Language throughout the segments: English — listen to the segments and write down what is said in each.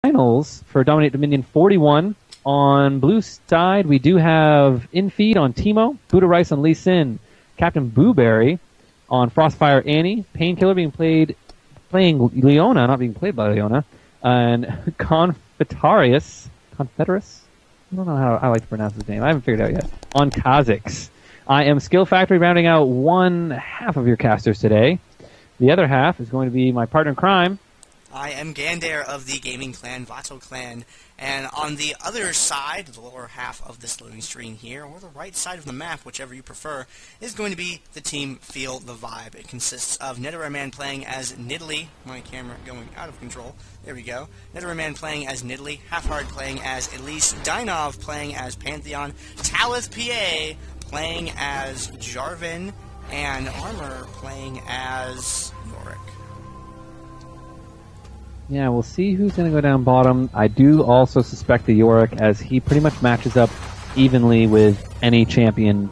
Finals for Dominate Dominion 41. On blue side, we do have Infeed on Teemo, Buddha Rice on Lee Sin, Captain Booberry on Frostfire Annie, Painkiller playing Leona, not being played by Leona, and Confederatus. I don't know how I like to pronounce his name. I haven't figured it out yet. On Kha'Zix. I am Skill Factory, rounding out one half of your casters today. The other half is going to be my partner in crime. I am Gandare of the gaming clan, Vato clan, and on the other side, the lower half of this loading screen here, or the right side of the map, whichever you prefer, is going to be the team Feel the Vibe. It consists of Netherman playing as Nidalee, my camera going out of control, there we go, Netherman playing as Nidalee, Halfhard playing as Elise, Dynov playing as Pantheon, Talith PA playing as Jarvan, and Armor playing as Yorick. Yeah, we'll see who's going to go down bottom. I do also suspect the Yorick, as he pretty much matches up evenly with any champion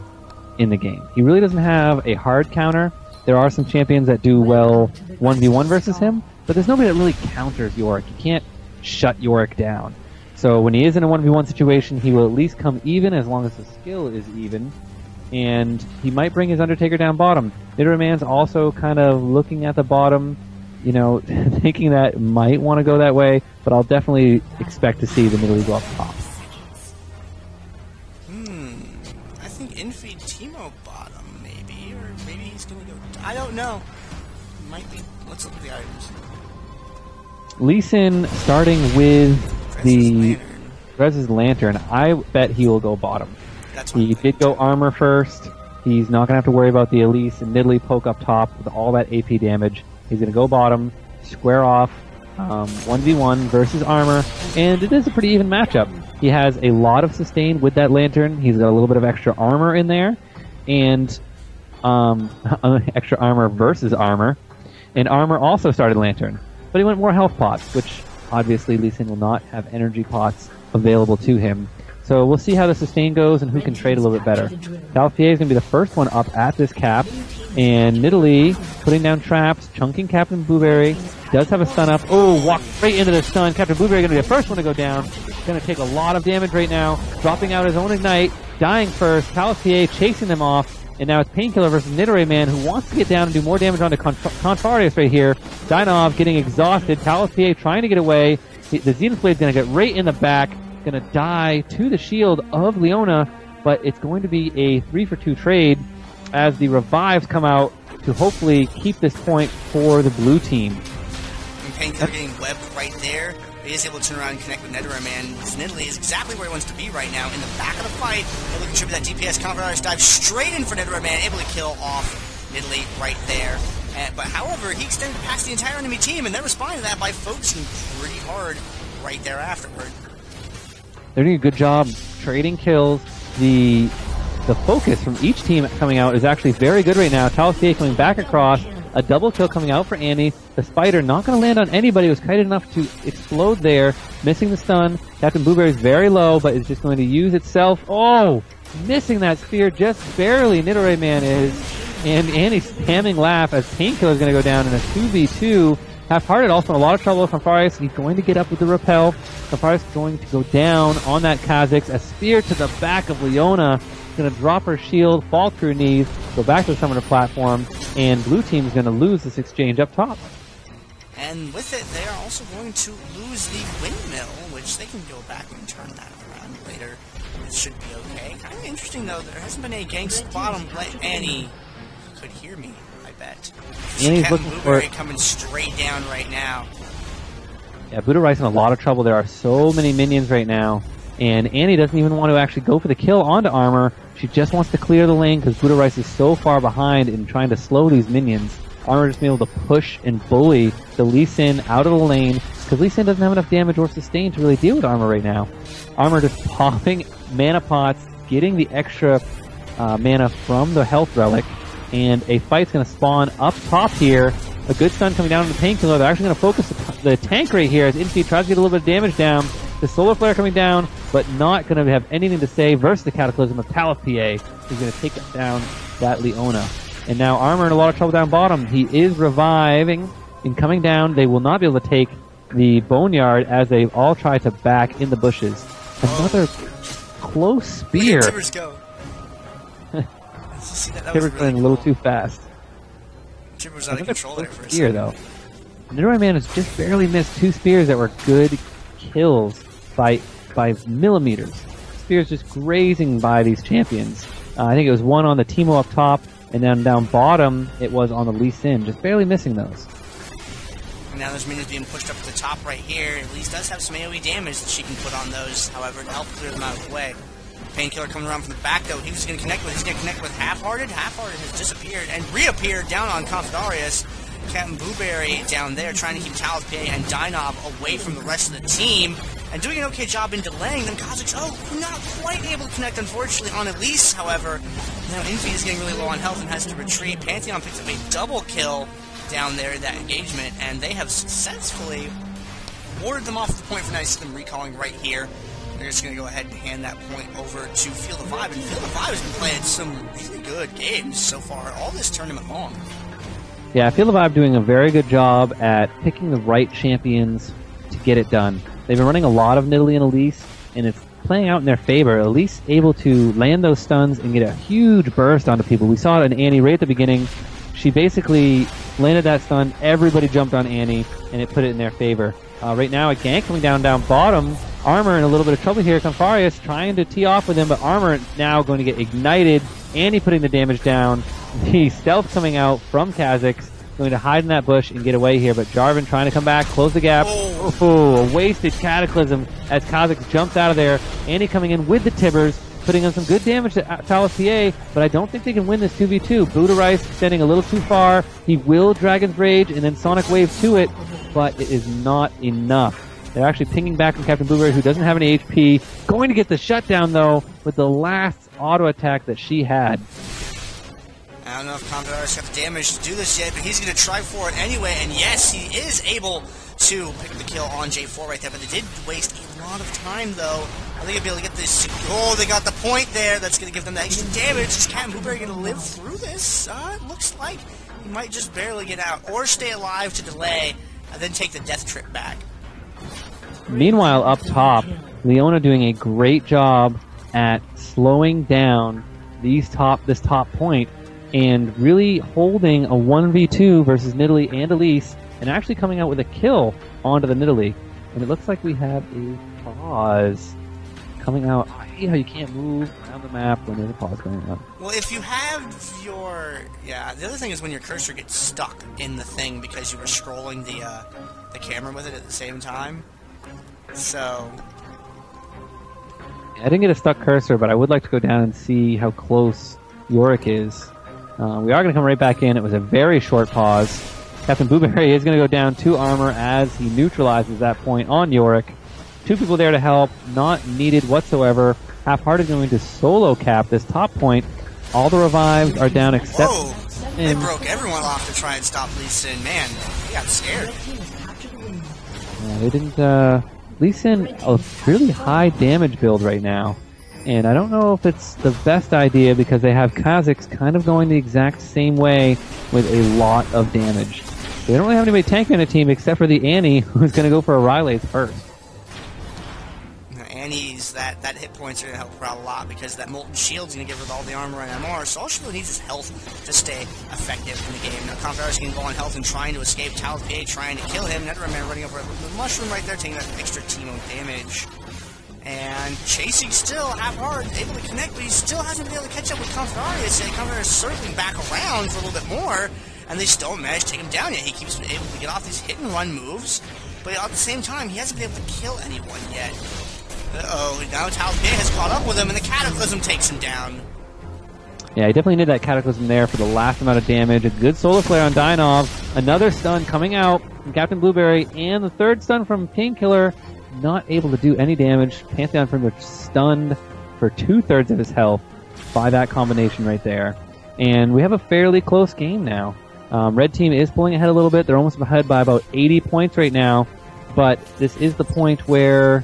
in the game. He really doesn't have a hard counter. There are some champions that do well 1v1 versus him, but there's nobody that really counters Yorick. You can't shut Yorick down. So when he is in a 1v1 situation, he will at least come even as long as the skill is even, and he might bring his Undertaker down bottom. Nidoranman's also kind of looking at the bottom, you know, thinking that might want to go that way, but I'll definitely expect to see the Nidalee go up top. I think Infeed Teemo bottom, maybe, or maybe he's going to go... I don't know. Might be. Let's look at the items. Lee Sin starting with the Rez's Lantern. I bet he will go bottom. He did go Armor first. He's not going to have to worry about the Elise and Nidalee poke up top with all that AP damage. He's going to go bottom, square off, 1v1 versus Armor, and it is a pretty even matchup. He has a lot of sustain with that Lantern. He's got a little bit of extra armor in there, and extra armor versus Armor. And Armor also started Lantern, but he went more health pots, which obviously Lee Sin will not have energy pots available to him. So we'll see how the sustain goes and who can trade a little bit better. Talith PA is going to be the first one up at this cap, and Nidalee putting down traps, chunking Captain Blueberry, does have a stun up. Oh, walked right into the stun. Captain Blueberry going to be the first one to go down. Going to take a lot of damage right now, dropping out his own Ignite, dying first. Talith PA chasing them off, and now it's Painkiller versus Nidoranman, who wants to get down and do more damage onto Confederatus right here. Dynov getting exhausted. Talith PA trying to get away. The Zenith Blade's going to get right in the back. Going to die to the shield of Leona, but it's going to be a 3-for-2 trade as the revives come out to hopefully keep this point for the blue team. And Painkiller getting webbed right there. He is able to turn around and connect with Netherman. Nidalee is exactly where he wants to be right now, in the back of the fight. Able to contribute that DPS. Confederatus dive straight in for Netherman, able to kill off Nidalee right there. But however, he extended past the entire enemy team, and they're responding to that by focusing pretty hard right there afterward. They're doing a good job trading kills. The focus from each team coming out is actually very good right now. Talith PA coming back across, a double kill coming out for Annie. The Spider not going to land on anybody. It was kited enough to explode there, missing the stun. Captain Blueberry's very low, but is just going to use itself. Oh, missing that spear just barely. Nidoranman is, and Annie's spamming laugh as Painkiller is going to go down in a 2v2. Half-Hearted also in a lot of trouble with Confederatus. He's going to get up with the repel. Confederatus is going to go down on that Kha'Zix. A spear to the back of Leona. Going to drop her shield, fall to her knees, go back to the summoner platform, and blue team is going to lose this exchange up top. And with it, they are also going to lose the windmill, which they can go back and turn that around later. It should be okay. Kind of interesting, though. There hasn't been any ganks bottom. Annie could hear me, I bet. Annie's looking for coming straight down right now. Yeah, Buddha Rice in a lot of trouble. There are so many minions right now, and Annie doesn't even want to actually go for the kill onto Armor. She just wants to clear the lane because Buddha Rice is so far behind in trying to slow these minions. Armor just being able to push and bully the Lee Sin out of the lane because Lee Sin doesn't have enough damage or sustain to really deal with Armor right now. Armor just popping mana pots, getting the extra mana from the health relic, and a fight's going to spawn up top here. A good stun coming down on the Painkiller. They're actually going to focus the tank right here as Infeed tries to get a little bit of damage down. The Solar Flare coming down, but not going to have anything to say versus the Cataclysm of Talith PA, who's going to take down that Leona. And now Armor in a lot of trouble down bottom. He is reviving and coming down. They will not be able to take the Boneyard as they all try to back in the bushes. Another close spear. Look at Tibbers go. See that? That was Tibbers really went a little too fast. Tibbers out of control there for a spear, second. though. Nidorai Man has just barely missed 2 spears that were good kills by millimeters. Spears just grazing by these champions. I think it was one on the Teemo up top, and then down bottom it was on the Lee Sin, just barely missing those. And now those minions being pushed up to the top right here. Elise does have some AoE damage that she can put on those, however, to help clear them out of the way. Painkiller coming around from the back, though. He was going to connect with. He's going to connect with Half-Hearted. Half-Hearted has disappeared and reappeared down on Confidarius. Captain Blueberry down there trying to keep Talos PA and Dynob away from the rest of the team and doing an okay job in delaying them. Kha'Zix, not quite able to connect, unfortunately, on Elise, however. Now Envy is getting really low on health and has to retreat. Pantheon picks up a double kill down there in that engagement, and they have successfully warded them off the point for now. You see them recalling right here. They're just going to go ahead and hand that point over to Feel the Vibe, and Feel the Vibe has been playing some really good games so far all this tournament long. Yeah, I feel the Vibe doing a very good job at picking the right champions to get it done. They've been running a lot of Nidalee and Elise, and it's playing out in their favor. Elise able to land those stuns and get a huge burst onto people. We saw it in Annie right at the beginning. She basically landed that stun, everybody jumped on Annie, and it put it in their favor. Right now, a gank coming down bottom. Armor in a little bit of trouble here. Confarius trying to tee off with him, but Armor now going to get ignited. Annie putting the damage down. The stealth coming out from Kha'Zix, going to hide in that bush and get away here, but Jarvan trying to come back, close the gap. Oh, a wasted Cataclysm as Kha'Zix jumps out of there. Annie coming in with the Tibbers, putting on some good damage to Talos PA, but I don't think they can win this 2v2. Buddha Rice extending a little too far. He will Dragon's Rage and then Sonic Wave to it, but it is not enough. They're actually pinging back from Captain Blueberry, who doesn't have any HP. Going to get the shutdown, though, with the last auto attack that she had. I don't know if Confidarius got the damage to do this yet, but he's going to try for it anyway, and yes, he is able to pick the kill on J4 right there, but they did waste a lot of time, though. Are they going to be able to get this? Oh, they got the point there. That's going to give them the extra damage. Is Captain Blueberry going to live through this? It looks like he might just barely get out, or stay alive to delay, and then take the death trip back. Meanwhile, up top, Leona doing a great job at slowing down this top point and really holding a 1v2 versus Nidalee and Elise, and actually coming out with a kill onto the Nidalee. And it looks like we have a pause coming out. I hate how you can't move around the map when there's a pause going on. Well, if you have your... Yeah, the other thing is when your cursor gets stuck in the thing because you were scrolling the camera with it at the same time. So... I didn't get a stuck cursor, but I would like to go down and see how close Yorick is. We are going to come right back in. It was a very short pause. Captain Blueberry is going to go down 2 armor as he neutralizes that point on Yorick. 2 people there to help, not needed whatsoever. Half-Hearted going to solo cap this top point. All the revives are down except... Whoa! They broke everyone off to try and stop Lee Sin. Man, he got scared. Yeah, they didn't... Lee Sin, a really high damage build right now. And I don't know if it's the best idea because they have Kha'Zix kind of going the exact same way with a lot of damage. They don't really have anybody tanking on the team except for the Annie, who's going to go for a Rylaze first. Annie's, that hit points are going to help her out a lot because that Molten Shield's going to give her all the armor and MR, so all she really needs is health to stay effective in the game. Now, Confidarius getting low on health and trying to escape. Talos PA trying to kill him. Never man running over the mushroom right there, taking that extra Teemo damage. And chasing still, half-hard, able to connect, but he still hasn't been able to catch up with Confidarius. And Confidarius circling back around for a little bit more, and they still don't manage to take him down yet. He keeps able to get off these hit-and-run moves, but at the same time, he hasn't been able to kill anyone yet. Uh-oh, now Talos PA has caught up with him, and the Cataclysm takes him down. Yeah, he definitely needed that Cataclysm there for the last amount of damage. A good Solar Flare on Dynov. Another stun coming out from Captain Blueberry, and the third stun from Painkiller. Not able to do any damage. Pantheon pretty much stunned for 2/3 of his health by that combination right there. And we have a fairly close game now. Red team is pulling ahead a little bit. They're almost ahead by about 80 points right now. But this is the point where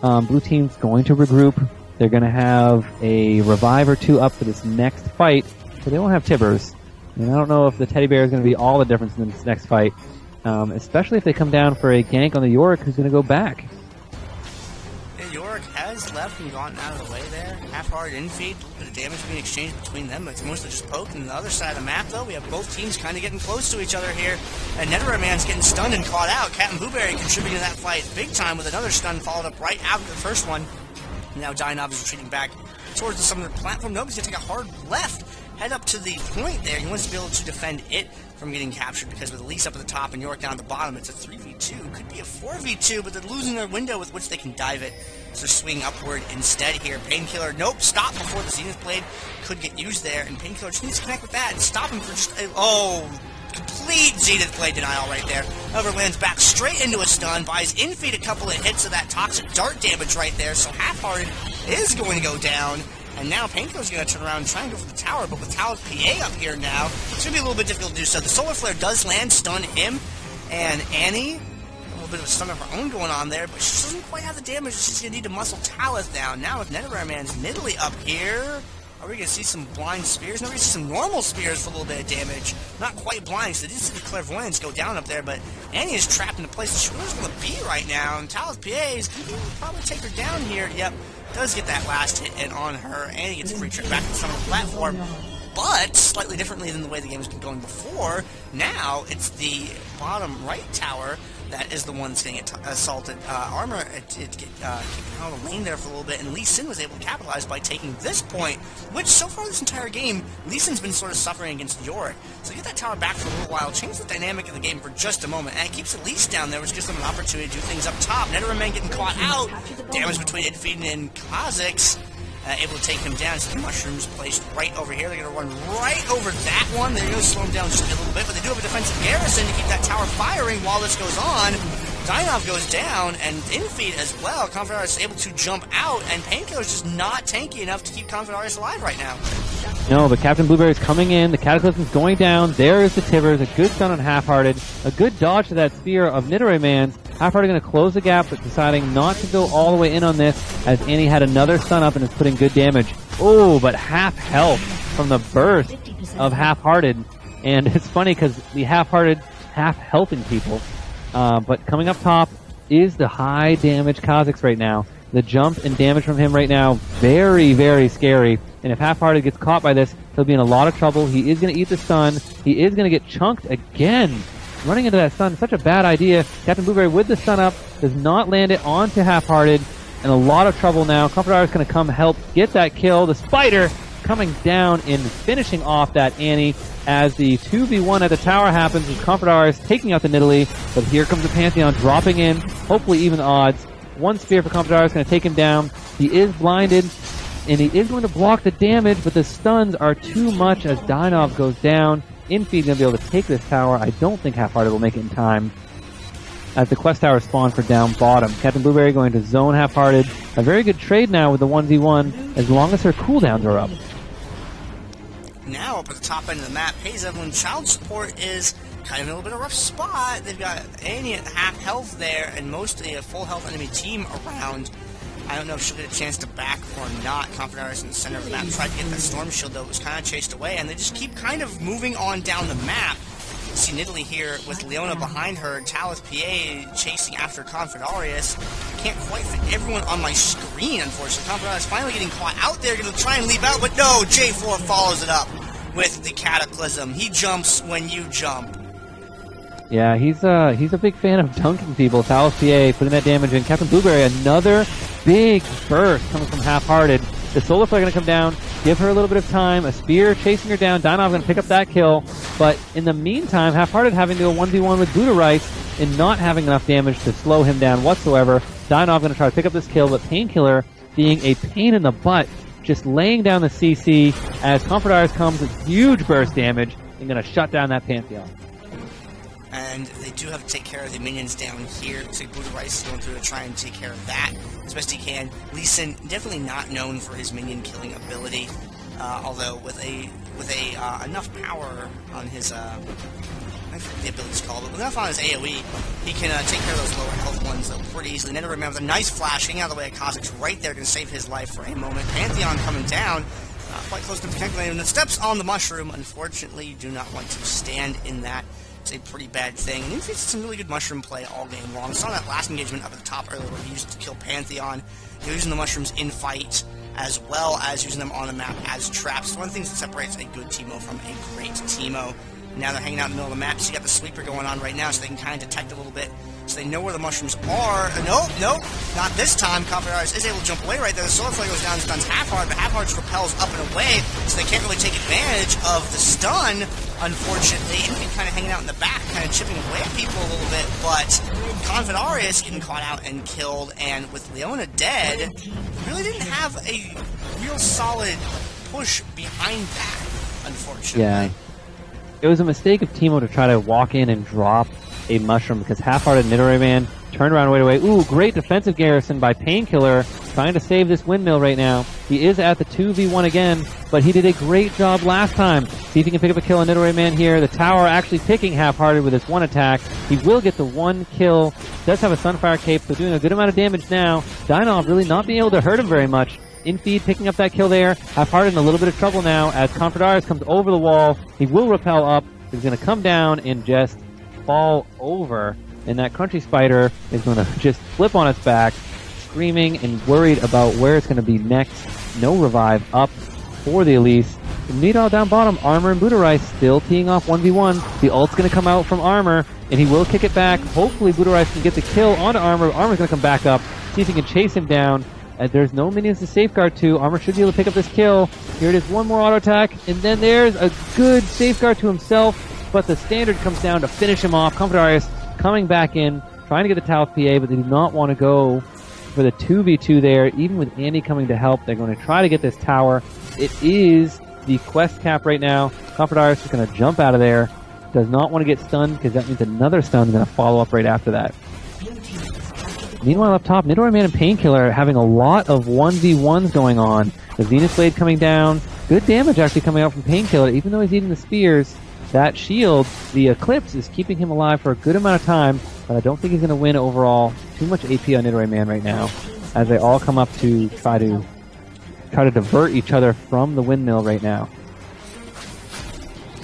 blue team's going to regroup. They're going to have a revive or 2 up for this next fight. But they won't have Tibbers. And I don't know if the Teddy Bear is going to be all the difference in this next fight. especially if they come down for a gank on the Yorick, who's going to go back. Yeah, Yorick has left and gotten out of the way there. Half-hard infeed, a little bit of damage being exchanged between them, but it's mostly just poked. And the other side of the map, though, we have both teams kind of getting close to each other here. And Netherman's getting stunned and caught out. Captain Blueberry contributing to that fight big time with another stun followed up right after the first one. Now Dynob is retreating back towards the summoner platform. Nobody's going to take a hard left. Head up to the point there. He wants to be able to defend it from getting captured because with Elise up at the top and York down at the bottom, it's a 3v2. Could be a 4v2, but they're losing their window with which they can dive it. So they're swinging upward instead here. Painkiller, nope, stop before the Zenith Blade could get used there. And Painkiller just needs to connect with that and stop him for just complete Zenith Blade denial right there. However, lands back straight into a stun, buys infeed a couple of hits of that toxic dart damage right there. So Half-Hearted is going to go down. And now Painkiller's going to turn around and try and go for the tower, but with Talent PA up here now, it's going to be a little bit difficult to do so. The Solar Flare does land, stun him, and Annie, a little bit of a stun of her own going on there, but she doesn't quite have the damage. She's going to need to muscle Talith down. Now with Netherman's Nidalee up here, are we going to see some blind spears? No, we're going to see some normal spears for a little bit of damage. Not quite blind, so they did see the Clairvoyance go down up there, but Annie is trapped in a place that she really doesn't want to be right now, and Talith PA is going to probably take her down here. Yep. Does get that last hit in on her, and he gets a free trip back to the summoner platform. But slightly differently than the way the game has been going before, now it's the bottom right tower that is the one that's getting assaulted. Armor kicked out of the lane there for a little bit, and Lee Sin was able to capitalize by taking this point, which so far this entire game, Lee Sin's been sort of suffering against Yorick. So get that tower back for a little while, change the dynamic of the game for just a moment, and it keeps Elise down there, which gives them an opportunity to do things up top. Netherman getting caught out, damage between Infeed and Kha'Zix. Able to take him down. So the mushrooms placed right over here. They're going to run right over that one. They're going to slow him down just a little bit, but they do have a defensive garrison to keep that tower firing while this goes on. Dynov goes down, and Infeed as well. Confederatus is able to jump out, and Painkiller's just not tanky enough to keep Confederatus alive right now. No, but Captain Blueberry's coming in. The Cataclysm's going down. There is the Tivers. A good stun on Half-Hearted. A good dodge to that spear of Nidalee. Half-Hearted going to close the gap, but deciding not to go all the way in on this, as Annie had another stun up and is putting good damage. Oh, but half health from the burst of Half-Hearted. And it's funny because the Half-Hearted half helping people. But coming up top is the high damage Kha'Zix right now. The jump and damage from him right now, very, very scary. And if Half-Hearted gets caught by this, he'll be in a lot of trouble. He is going to eat the stun. He is going to get chunked again. Running into that stun, such a bad idea. Captain Blueberry with the stun up, does not land it onto Half-Hearted. In a lot of trouble now. Confederatus is going to come help get that kill. The Spider coming down and finishing off that Annie as the 2v1 at the tower happens with Confederatus taking out the Nidalee. But here comes the Pantheon dropping in, hopefully even odds. One spear for Confederatus is going to take him down. He is blinded, and he is going to block the damage, but the stuns are too much as Dynov goes down. Infeed going to be able to take this tower. I don't think Half-Hearted will make it in time as the quest tower spawn for down bottom. Captain Blueberry going to zone Half-Hearted. A very good trade now with the 1v1 as long as her cooldowns are up. Now up at the top end of the map, Hayes Evelynn Child Support is kind of in a little bit of a rough spot. They've got Annie at half health there and mostly a full health enemy team around. I don't know if she'll get a chance to back or not. Confederatus in the center of the map tried to get that Storm Shield, though it was kind of chased away, and they just keep kind of moving on down the map. You see Nidalee here with Leona behind her, Talith PA chasing after Confederatus. Can't quite fit everyone on my screen, unfortunately. Confederatus finally getting caught out there, going to try and leap out, but no, J4 follows it up with the Cataclysm. He jumps when you jump. Yeah, he's a big fan of dunking people. Talith PA putting that damage in. Captain Blueberry, another big burst coming from Half-Hearted. The Solar Flare going to come down, give her a little bit of time. A spear chasing her down. Dynov going to pick up that kill. But in the meantime, Half-Hearted having to do a 1v1 with Buddha Rice and not having enough damage to slow him down whatsoever. Dynov going to try to pick up this kill, but Painkiller being a pain in the butt, just laying down the CC as Confederatus comes with huge burst damage and going to shut down that Pantheon. And they do have to take care of the minions down here. Looks like Buddha Rice is going through to try and take care of that as best he can. Lee Sin, definitely not known for his minion killing ability, although with enough power on his I forget the ability's called, but with enough on his AoE, he can take care of those lower health ones though pretty easily. Never remember the nice flash, getting out of the way of Kha'Zix right there to save his life for a moment. Pantheon coming down. Quite close to protecting him. And the steps on the mushroom, unfortunately, you do not want to stand in that It's a pretty bad thing. And he's some really good mushroom play all game long. Saw that last engagement up at the top earlier where he used to kill Pantheon. He was using the mushrooms in fight, as well as using them on the map as traps. It's one of the things that separates a good Teemo from a great Teemo. Now they're hanging out in the middle of the map, so you got the sweeper going on right now, so they can kind of detect a little bit, so they know where the mushrooms are. Nope, not this time. Confidarius is able to jump away right there. The Solar Flare goes down and stuns Half-Heart, but Half-Heart just repels up and away, so they can't really take advantage of the stun, unfortunately. And kind of hanging out in the back, kind of chipping away at people a little bit, but Confidarius getting caught out and killed, and with Leona dead, really didn't have a real solid push behind that, unfortunately. Yeah. It was a mistake of Teemo to try to walk in and drop a mushroom because Half-Hearted Nidoray Man turned around right away. Ooh, great defensive garrison by Painkiller, trying to save this windmill right now. He is at the 2v1 again, but he did a great job last time. See if he can pick up a kill on Nidoray Man here. The tower actually picking Half-Hearted with his one attack. He will get the one kill. Does have a Sunfire Cape, so doing a good amount of damage now. Dynov really not being able to hurt him very much. Infeed picking up that kill there. Half-Hearted in a little bit of trouble now as Confidarius comes over the wall. He will repel up. He's going to come down and just fall over. And that Crunchy Spider is going to just flip on its back, screaming and worried about where it's going to be next. No revive up for the Elise. Nidal down bottom. Armor and Budorai still teeing off 1v1. The ult's going to come out from Armor, and he will kick it back. Hopefully Budorai can get the kill onto Armor. Armor's going to come back up. See if he can chase him down. There's no minions to safeguard to. Armor should be able to pick up this kill. Here it is, one more auto attack, and then there's a good safeguard to himself, but the standard comes down to finish him off. Confidarius coming back in, trying to get the Tauth PA, but they do not want to go for the 2v2 there. Even with Andy coming to help, they're going to try to get this tower. It is the quest cap right now. Confidarius is going to jump out of there. Does not want to get stunned, because that means another stun is going to follow up right after that. Meanwhile, up top, Nidoray Man and Painkiller having a lot of 1v1s going on. The Venus Blade coming down. Good damage actually coming out from Painkiller, even though he's eating the spears. That shield, the Eclipse, is keeping him alive for a good amount of time, but I don't think he's going to win overall. Too much AP on Nidoray Man right now, as they all come up to try to divert each other from the windmill right now.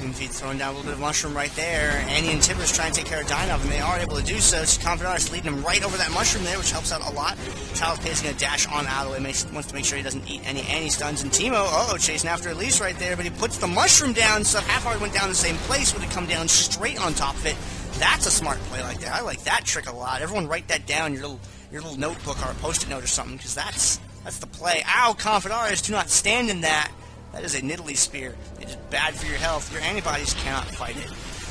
Infeed throwing down a little bit of mushroom right there. Annie and Tibbers trying to take care of Dynov, and they are able to do so. Confidarius leading him right over that mushroom there, which helps out a lot. Talith is going to dash on out of the way, wants to make sure he doesn't eat any Annie stuns. And Teemo, chasing after Elise right there, but he puts the mushroom down, so Half-Heart went down the same place, would have come down straight on top of it. That's a smart play like that. I like that trick a lot. Everyone write that down in your little notebook or a post-it note or something, because that's the play. Ow, Confidarius, do not stand in that. That is a Nidalee Spear. It is bad for your health. Your antibodies cannot fight it.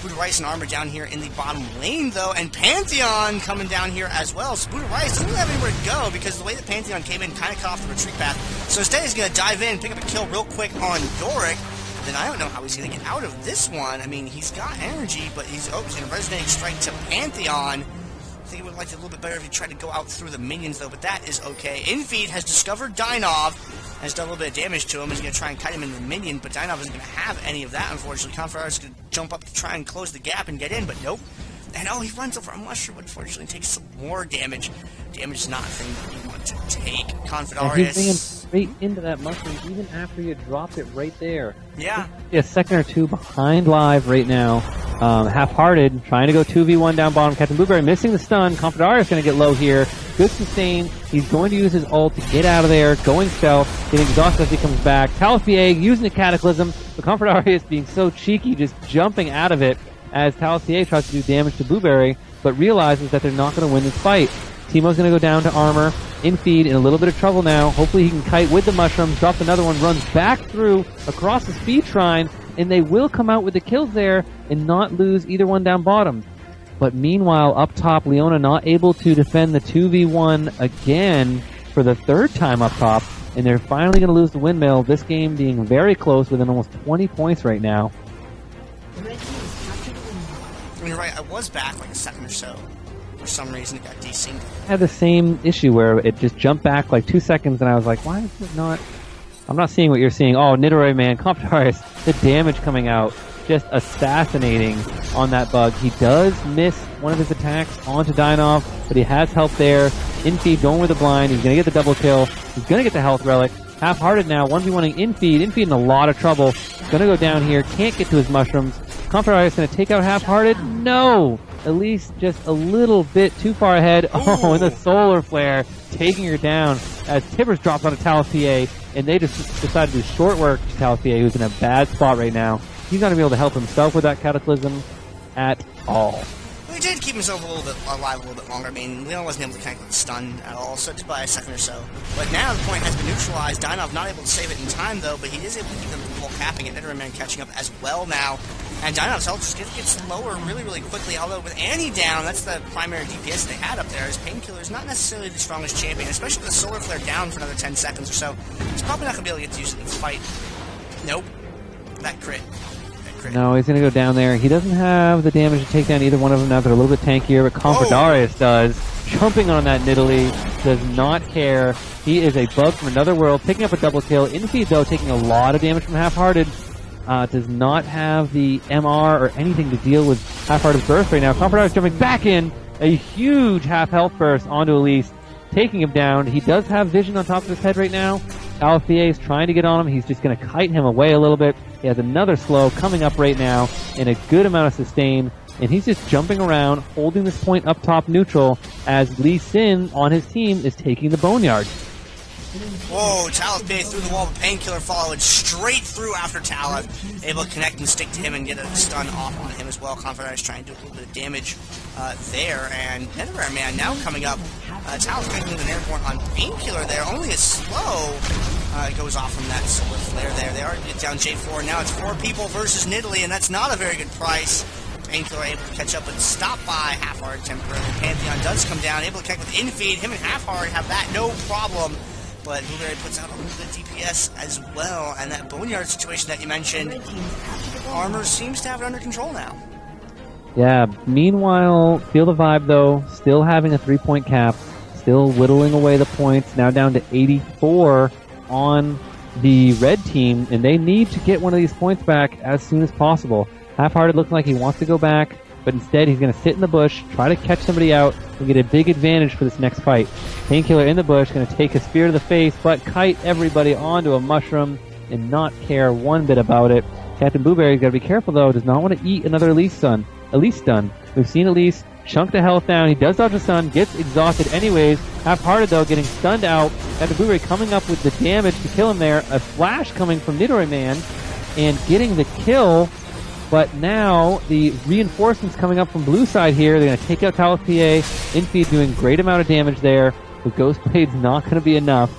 Budorai and Armor down here in the bottom lane, though, and Pantheon coming down here as well. So Budorai doesn't really have anywhere to go because the way that Pantheon came in kind of cut off the retreat path. So instead he's going to dive in, pick up a kill real quick on Yorick. Then I don't know how he's going to get out of this one. I mean, he's got energy, but he's going to Resonating Strike to Pantheon. I think it would have liked it a little bit better if he tried to go out through the minions, though, but that is okay. Infeed has discovered Dynov, has done a little bit of damage to him. He's going to try and kite him in the minion, but Dynov isn't going to have any of that, unfortunately. Confidarius is going to jump up to try and close the gap and get in, but nope. And he runs over a mushroom, unfortunately, takes some more damage. Damage is not a thing that you want to take. Confidarius. He's bringing straight into that mushroom, even after you dropped it right there. Yeah. A second or two behind live right now. Half-Hearted, trying to go 2v1 down bottom. Captain Blueberry missing the stun. Confidarius going to get low here. Good sustain. He's going to use his ult to get out of there. Going stealth. Getting exhausted as he comes back. Talith PA using the Cataclysm. But Confidarius being so cheeky, just jumping out of it as Talith PA tries to do damage to Blueberry, but realizes that they're not going to win this fight. Teemo's going to go down to Armor. Infeed in a little bit of trouble now. Hopefully he can kite with the mushrooms. Drops another one. Runs back through across the speed shrine. And they will come out with the kills there and not lose either one down bottom. But meanwhile, up top, Leona not able to defend the 2v1 again for the third time up top. And they're finally going to lose the windmill. This game being very close within almost 20 points right now. I mean, you're right. I was back like a second or so. For some reason, it got desynced. I had the same issue where it just jumped back like 2 seconds, and I was like, why is it not... I'm not seeing what you're seeing. Oh, Nidoray Man, Confidarius, the damage coming out, just assassinating on that bug. He does miss one of his attacks onto Dynov, but he has help there. Infeed going with the blind. He's going to get the double kill. He's going to get the health relic. Half-Hearted now, 1v1ing Infeed. Infeed in a lot of trouble. Going to go down here. Can't get to his mushrooms. Confidarius is going to take out Half-Hearted. No! Elise just a little bit too far ahead. Oh, and the Solar Flare taking her down as Tibbers drops onto Talus PA, and they just decided to do short work to Talus PA, who's in a bad spot right now. He's not going to be able to help himself with that Cataclysm at all. Well, he did keep himself alive a little bit longer. I mean, Leon wasn't able to connect with the stun at all, so it took by a second or so. But now the point has been neutralized. Dynov not able to save it in time, though, but he is able to keep them from full capping it. Nidoran catching up as well now. And Dynov's health just gets lower really, really quickly, although with Annie down, that's the primary DPS they had up there. His Painkiller's not necessarily the strongest champion, especially with the Solar Flare down for another 10 seconds or so. He's probably not going to be able to get to use it in this fight. Nope. That crit. No, he's going to go down there. He doesn't have the damage to take down either one of them now. They're a little bit tankier, but Confidarius does. Jumping on that Nidalee, does not care. He is a bug from another world, picking up a double kill. Infeed, though, taking a lot of damage from Half-Hearted. Does not have the MR or anything to deal with Half-Hearted's burst right now. Confidarius jumping back in. A huge half-health burst onto Elise, taking him down. He does have vision on top of his head right now. Alpha is trying to get on him. He's just going to kite him away a little bit. He has another slow coming up right now and a good amount of sustain. And he's just jumping around, holding this point up top neutral as Lee Sin on his team is taking the Boneyard. Whoa, Talith Bay through the wall, but Painkiller followed straight through after Talith. Able to connect and stick to him and get a stun off on him as well. Confidarius trying to do a little bit of damage there. And Netherrare Man now coming up. Talith connecting with an airborne on Painkiller there. Only a slow goes off from that Solar Flare there. They already get down J4. Now it's 4 people versus Nidalee, and that's not a very good price. Painkiller able to catch up, but stopped by Half-Hearted temporarily. Pantheon does come down, able to connect with Infeed. Him and Half-Hearted have that, no problem. But Blueberry puts out a little bit of DPS as well, and that Boneyard situation that you mentioned, Armor seems to have it under control now. Yeah, meanwhile, feel the vibe though, still having a 3-point cap, still whittling away the points, now down to 84 on the red team, and they need to get one of these points back as soon as possible. Half-Hearted looking like he wants to go back, but instead he's going to sit in the bush, try to catch somebody out, and get a big advantage for this next fight. Painkiller in the bush, going to take a spear to the face, but kite everybody onto a mushroom and not care one bit about it. Captain Blueberry's got to be careful though, does not want to eat another Elise stun. We've seen Elise chunk the health down, he does dodge the stun, gets exhausted anyways. Half-Hearted though, getting stunned out. Captain Blueberry coming up with the damage to kill him there. A flash coming from Nidoran Man and getting the kill. But now, the reinforcements coming up from blue side here. They're going to take out Talus PA. Infeed doing great amount of damage there. The Ghost Blade's not going to be enough.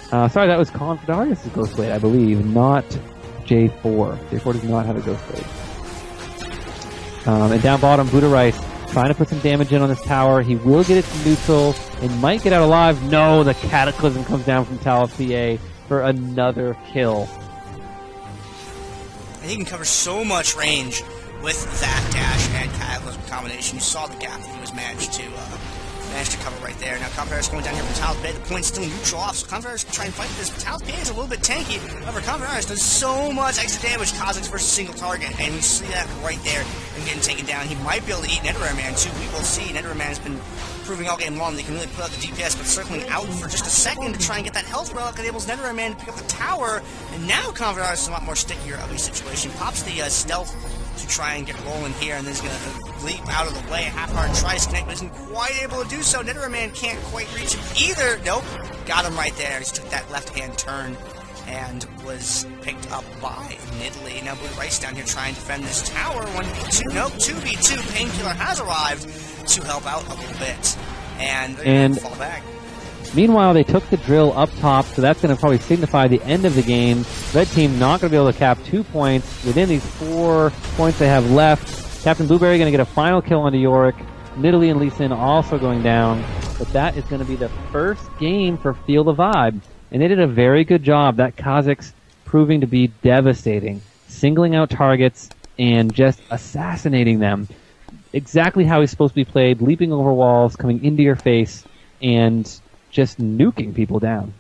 Sorry, that was Confidarius' Ghost Blade, I believe, not J4. J4 does not have a Ghost Blade. And down bottom, Buddha Rice trying to put some damage in on this tower. He will get it to neutral and might get out alive. No, the Cataclysm comes down from Talus PA for another kill. And he can cover so much range with that dash and Cataclysm combination. You saw the gap that he was managed to cover right there. Now Confidarius going down here from Talus Bay. The point's still neutral off, so Confidarius can try and fight this. But Talus Bay is a little bit tanky. However, Confidarius does so much extra damage, Kha'Zix versus single target, and you see that right there and getting taken down. He might be able to eat Netherrare Man too. We will see. Netherrare Man has been proving all game long that he can really put out the DPS, but circling out for just a second to try and get that health relic enables Netherrare Man to pick up the tower. And now Confidarius is a lot more stickier of a situation. Pops the stealth to try and get rolling here, and then he's going to leap out of the way. Half-Hearted tries to connect, but isn't quite able to do so. Netherrare Man can't quite reach him either. Nope. Got him right there. He took that left-hand turn and was picked up by Nidalee. Now Blue Rice down here trying to defend this tower. 1v2. Nope. 2v2. Painkiller has arrived to help out a little bit. And they're going to fall back. Meanwhile, they took the drill up top, so that's going to probably signify the end of the game. Red team not going to be able to cap 2 points within these 4 points they have left. Captain Blueberry going to get a final kill onto Yorick. Nidalee and Lee Sin also going down. But that is going to be the first game for Feel the Vibe. And they did a very good job. That Kha'Zix proving to be devastating. Singling out targets and just assassinating them. Exactly how he's supposed to be played. Leaping over walls, coming into your face, and just nuking people down.